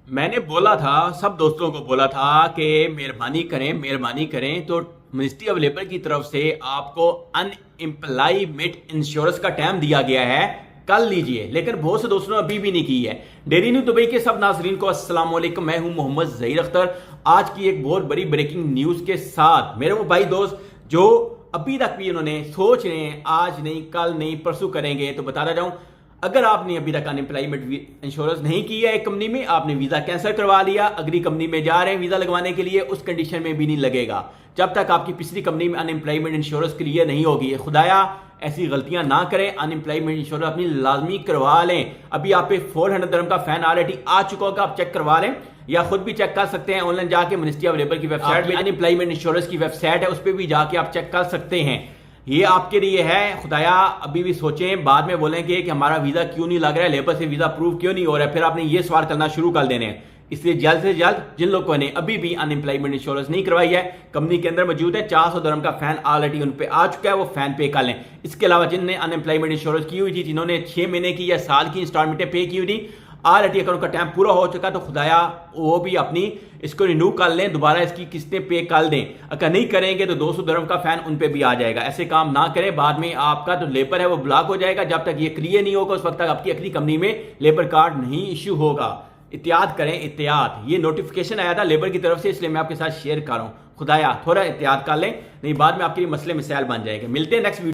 मैंने बोला था, सब दोस्तों को बोला था कि मेहरबानी करें तो मिनिस्ट्री ऑफ लेबर की तरफ से आपको अनएम्प्लॉयमेंट इंश्योरेंस का टाइम दिया गया है, कल लीजिए। लेकिन बहुत से दोस्तों ने अभी भी नहीं की है। डेली न्यूज दुबई के सब नाजरीन को अस्सलाम वालेकुम, मैं हूं मोहम्मद जहीर अख्तर। आज की एक बहुत बड़ी ब्रेकिंग न्यूज के साथ मेरे वो भाई दोस्त जो अभी तक भी उन्होंने सोच रहे हैं आज नहीं कल नहीं परसों करेंगे, तो बताता जाऊं, अगर आपने अभी तक अनएम्प्लॉयमेंट इंश्योरेंस नहीं किया है एक कंपनी में, आपने वीजा कैंसिल करवा लिया, अगली कंपनी में जा रहे हैं वीजा लगवाने के लिए, उस कंडीशन में भी नहीं लगेगा जब तक आपकी पिछली कंपनी में अनएम्प्लॉयमेंट इंश्योरेंस क्लियर नहीं होगी। खुदाया ऐसी गलतियां ना करें, अनएम्प्लॉयमेंट इंश्योरेंस अपनी लाजमी करवा लें। अभी आप पे 400 दिरहम का फैन ऑलरेडी आ चुका होगा, आप चेक करवा लें या खुद भी चेक कर सकते हैं ऑनलाइन जाके। मिनिस्ट्री ऑफ लेबर की वेबसाइट में अनएम्प्लॉयमेंट इंश्योरेंस की वेबसाइट है, उस पर भी जाके आप चेक कर सकते हैं। ये आपके लिए है। खुदाया अभी भी सोचें, बाद में बोलेंगे कि हमारा वीजा क्यों नहीं लग रहा है, लेबर से वीजा अप्रूव क्यों नहीं हो रहा है, फिर आपने ये सवाल करना शुरू कर देने हैं। इसलिए जल्द से जल्द जिन लोगों ने अभी भी अनएम्प्लॉयमेंट इंश्योरेंस नहीं करवाई है, कंपनी के अंदर मौजूद है, 400 दिरहम का फैन ऑलरेडी उन पे आ चुका है, वो फैन पे कर लें। इसके अलावा जिनने अनएम्प्लॉयमेंट इंश्योरेंस की हुई थी, जिन्होंने 6 महीने की या साल की इंस्टॉलमेंटें पे की हुई थी, ऑलरेडी अगर उनका टाइम पूरा हो चुका तो खुदाया वो भी अपनी इसको रिन्यू कर लें, दोबारा इसकी किस्तें पे कर दें। अगर नहीं करेंगे तो 200 दिरहम का फैन उन पे भी आ जाएगा। ऐसे काम ना करें, बाद में आपका जो लेबर है वो ब्लॉक हो जाएगा। जब तक ये क्लियर नहीं होगा उस वक्त तक आपकी अगली कंपनी में लेबर कार्ड नहीं इश्यू होगा। एहतियात करें, एहतियात। ये नोटिफिकेशन आया था लेबर की तरफ से, इसलिए मैं आपके साथ शेयर कर रहा हूं। खुदाया थोड़ा एहतियात कर लें, नहीं बाद में आपके लिए मसले मिसाइल बन जाएंगे। मिलते हैं नेक्स्ट वीडियो।